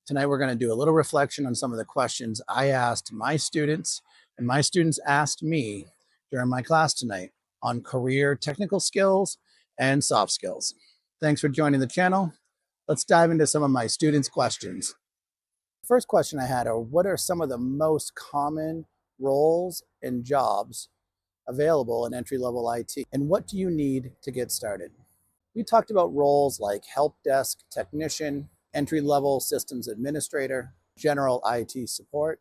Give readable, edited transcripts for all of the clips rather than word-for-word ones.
Tonight, we're going to do a little reflection on some of the questions I asked my students, and my students asked me during my class tonight on career technical skills and soft skills. Thanks for joining the channel. Let's dive into some of my students' questions. The first question I had are, what are some of the most common roles and jobs available in entry-level IT, and what do you need to get started? We talked about roles like help desk technician, entry-level systems administrator, general IT support.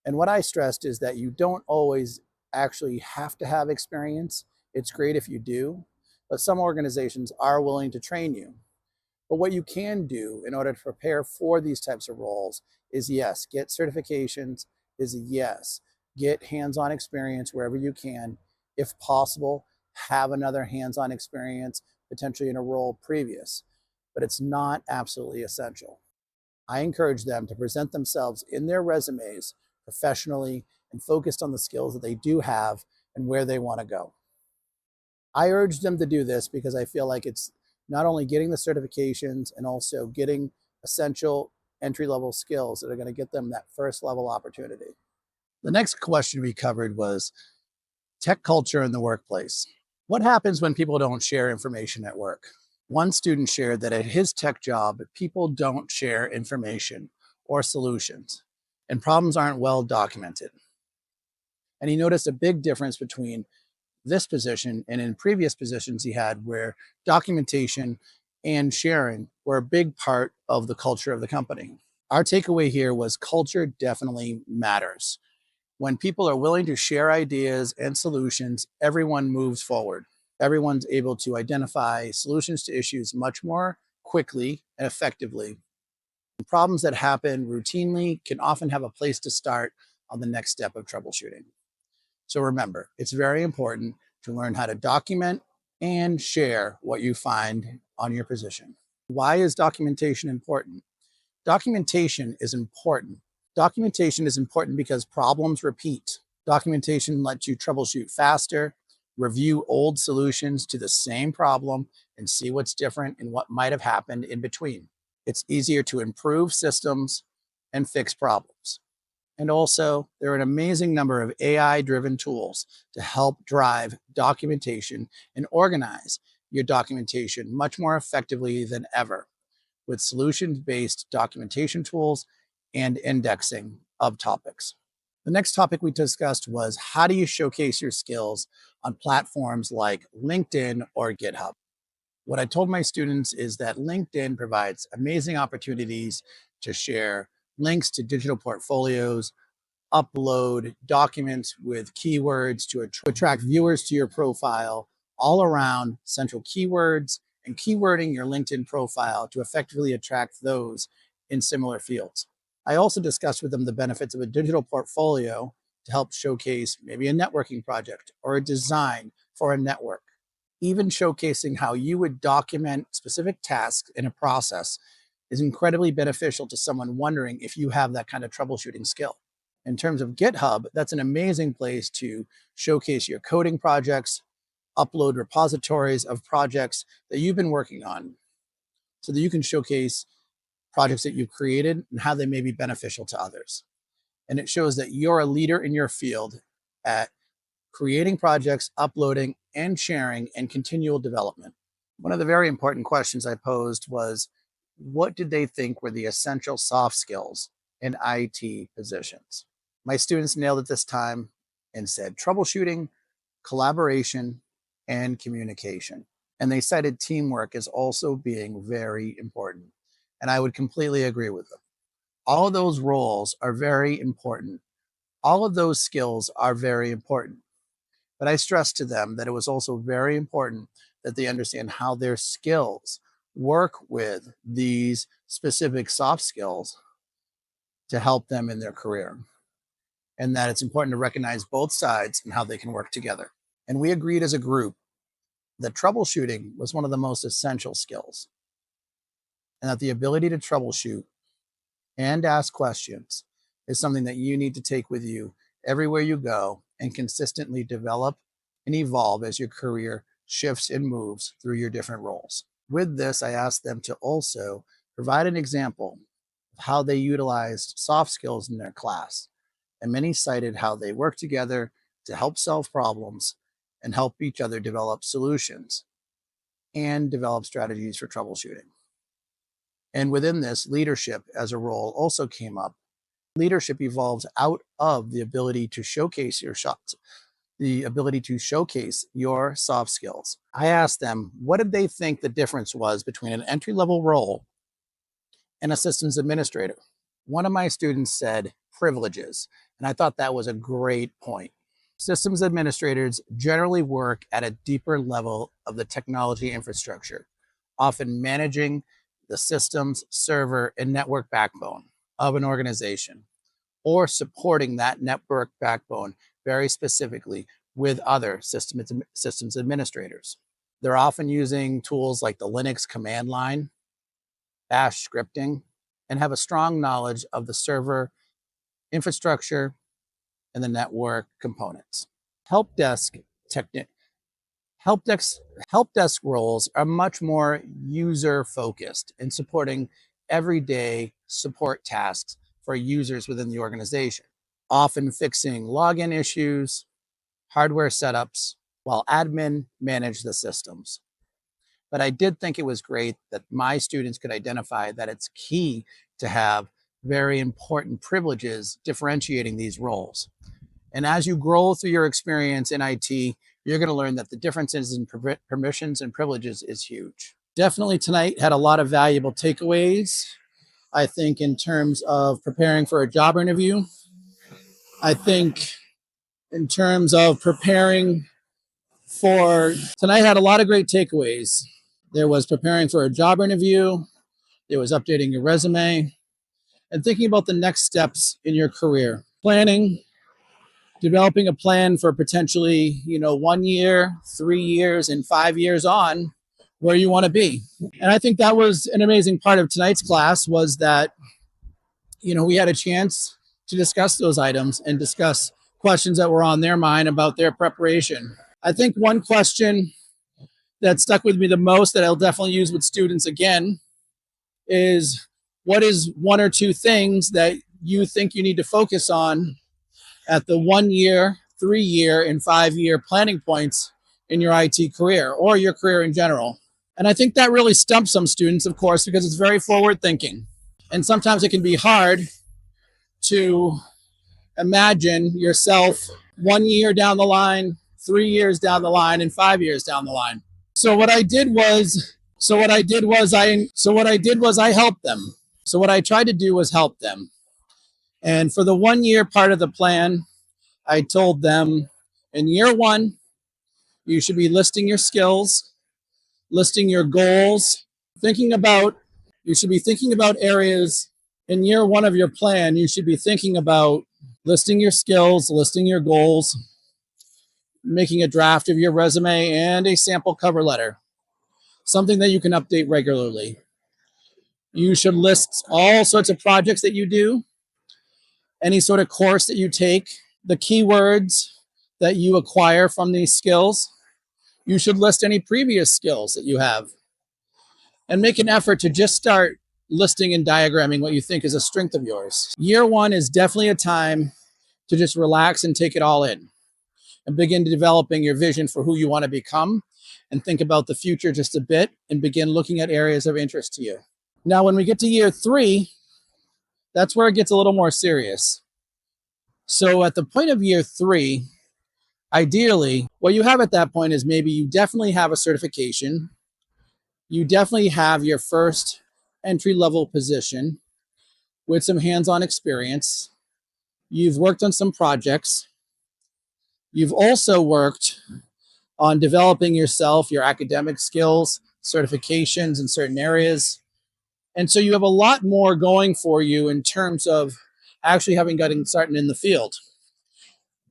And what I stressed is that you don't always actually have to have experience. It's great if you do, but some organizations are willing to train you. But what you can do in order to prepare for these types of roles is, yes, get certifications, is yes, get hands-on experience wherever you can. If possible, have another hands-on experience, potentially in a role previous, but it's not absolutely essential. I encourage them to present themselves in their resumes professionally and focused on the skills that they do have and where they want to go. I urge them to do this because I feel like it's not only getting the certifications and also getting essential entry-level skills that are going to get them that first level opportunity. The next question we covered was tech culture in the workplace. What happens when people don't share information at work? One student shared that at his tech job, people don't share information or solutions, and problems aren't well documented. And he noticed a big difference between this position and in previous positions he had, where documentation and sharing were a big part of the culture of the company. Our takeaway here was culture definitely matters. When people are willing to share ideas and solutions, everyone moves forward. Everyone's able to identify solutions to issues much more quickly and effectively. Problems that happen routinely can often have a place to start on the next step of troubleshooting. So remember, it's very important to learn how to document and share what you find on your position. Why is documentation important? Documentation is important. Documentation is important because problems repeat. Documentation lets you troubleshoot faster, review old solutions to the same problem, and see what's different and what might have happened in between. It's easier to improve systems and fix problems. And also, there are an amazing number of AI-driven tools to help drive documentation and organize your documentation much more effectively than ever, with solution-based documentation tools and indexing of topics. The next topic we discussed was, how do you showcase your skills on platforms like LinkedIn or GitHub? What I told my students is that LinkedIn provides amazing opportunities to share links to digital portfolios, upload documents with keywords to attract viewers to your profile, all around central keywords, and keywording your LinkedIn profile to effectively attract those in similar fields. I also discussed with them the benefits of a digital portfolio to help showcase maybe a networking project or a design for a network. Even showcasing how you would document specific tasks in a process is incredibly beneficial to someone wondering if you have that kind of troubleshooting skill. In terms of GitHub, that's an amazing place to showcase your coding projects, upload repositories of projects that you've been working on so that you can showcase projects that you've created and how they may be beneficial to others. And it shows that you're a leader in your field at creating projects, uploading and sharing, and continual development. One of the very important questions I posed was, what did they think were the essential soft skills in IT positions? My students nailed it this time and said troubleshooting, collaboration, and communication. And they cited teamwork as also being very important. And I would completely agree with them. All of those roles are very important. All of those skills are very important. But I stressed to them that it was also very important that they understand how their skills work with these specific soft skills to help them in their career. And that it's important to recognize both sides and how they can work together. And we agreed as a group that troubleshooting was one of the most essential skills, and that the ability to troubleshoot and ask questions is something that you need to take with you everywhere you go and consistently develop and evolve as your career shifts and moves through your different roles. With this, I asked them to also provide an example how they utilized soft skills in their class, and many cited how they work together to help solve problems and help each other develop solutions and develop strategies for troubleshooting. And within this, leadership as a role also came up. Leadership evolves out of the ability to showcase your shots, the ability to showcase your soft skills. I asked them, what did they think the difference was between an entry-level role and a systems administrator? One of my students said privileges, and I thought that was a great point. Systems administrators generally work at a deeper level of the technology infrastructure, often managing the systems, server, and network backbone of an organization, or supporting that network backbone very specifically with other systems administrators. They're often using tools like the Linux command line, bash scripting, and have a strong knowledge of the server infrastructure and the network components. Help desk roles are much more user focused in supporting everyday support tasks for users within the organization, often fixing login issues, hardware setups, while admin manage the systems. But I did think it was great that my students could identify that it's key to have very important privileges differentiating these roles. And as you grow through your experience in IT, you're going to learn that the differences in permissions and privileges is huge. Definitely tonight had a lot of valuable takeaways. I think in terms of preparing for a job interview, I think in terms of preparing for tonight had a lot of great takeaways. There was preparing for a job interview, there was updating your resume, and thinking about the next steps in your career. Planning, developing a plan for potentially, 1 year, 3 years, and 5 years on where you want to be. And I think that was an amazing part of tonight's class was that, we had a chance to discuss those items and discuss questions that were on their mind about their preparation. I think one question that stuck with me the most that I'll definitely use with students again is what is one or two things that you think you need to focus on at the 1 year, 3 year, and 5 year planning points in your IT career or your career in general. And I think that really stumps some students, of course, because it's very forward thinking. And sometimes it can be hard to imagine yourself 1 year down the line, 3 years down the line, and 5 years down the line. So what I did was I helped them. So what I tried to do was help them. And for the 1 year part of the plan, I told them in year 1, you should be listing your skills, listing your goals, you should be thinking about areas in year 1 of your plan. You should be thinking about listing your skills, listing your goals, making a draft of your resume and a sample cover letter, something that you can update regularly. You should list all sorts of projects that you do, any sort of course that you take, the keywords that you acquire from these skills. You should list any previous skills that you have and make an effort to just start listing and diagramming what you think is a strength of yours. Year 1 is definitely a time to just relax and take it all in and begin developing your vision for who you want to become and think about the future just a bit and begin looking at areas of interest to you. Now, when we get to year 3, that's where it gets a little more serious. So at the point of year 3, ideally, what you have at that point is maybe you definitely have a certification. You definitely have your first entry-level position with some hands-on experience. You've worked on some projects. You've also worked on developing yourself, your academic skills, certifications in certain areas. And so you have a lot more going for you in terms of actually having gotten started in the field.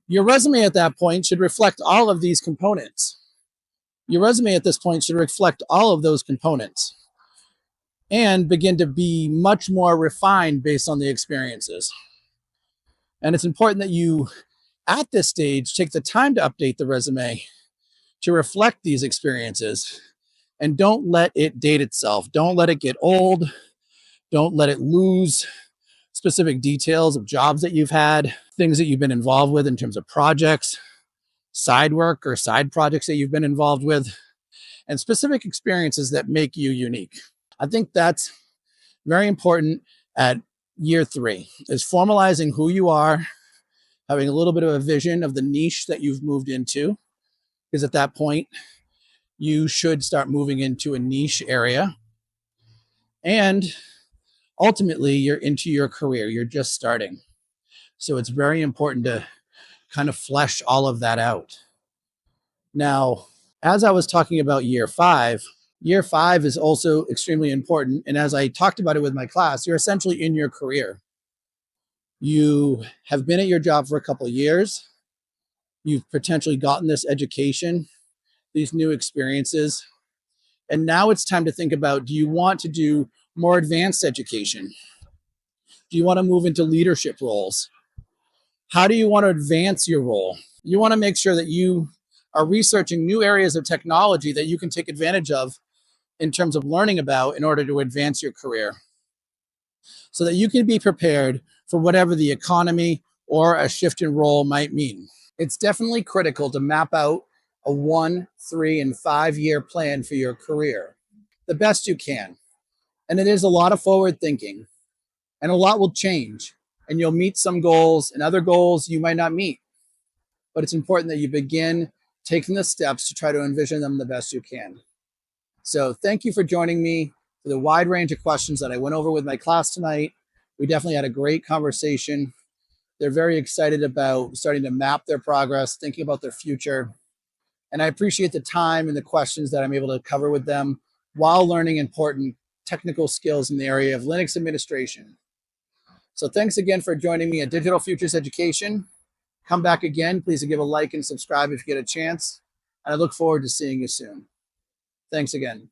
Your resume at that point should reflect all of these components. Your resume at this point should reflect all of those components and begin to be much more refined based on the experiences. And it's important that you, at this stage, take the time to update the resume to reflect these experiences and don't let it date itself. Don't let it get old. Don't let it lose specific details of jobs that you've had, things that you've been involved with in terms of projects, side work or side projects that you've been involved with, and specific experiences that make you unique. I think that's very important at year 3, is formalizing who you are, having a little bit of a vision of the niche that you've moved into, because at that point, you should start moving into a niche area. And ultimately, you're into your career. You're just starting. So it's very important to kind of flesh all of that out. Now, as I was talking about year 5 is also extremely important. And as I talked about it with my class, you're essentially in your career. You have been at your job for a couple of years. You've potentially gotten this education, these new experiences. And now it's time to think about, do you want to do more advanced education? Do you want to move into leadership roles? How do you want to advance your role? You want to make sure that you are researching new areas of technology that you can take advantage of in terms of learning about in order to advance your career, so that you can be prepared for whatever the economy or a shift in role might mean. It's definitely critical to map out a 1, 3, and 5-year plan for your career the best you can. And it is a lot of forward thinking, and a lot will change, and you'll meet some goals and other goals you might not meet. But it's important that you begin taking the steps to try to envision them the best you can. So thank you for joining me for the wide range of questions that I went over with my class tonight. We definitely had a great conversation. They're very excited about starting to map their progress, thinking about their future. And I appreciate the time and the questions that I'm able to cover with them while learning important technical skills in the area of Linux administration. So thanks again for joining me at Digital Futures Education. Come back again. Please give a like and subscribe if you get a chance. And I look forward to seeing you soon. Thanks again.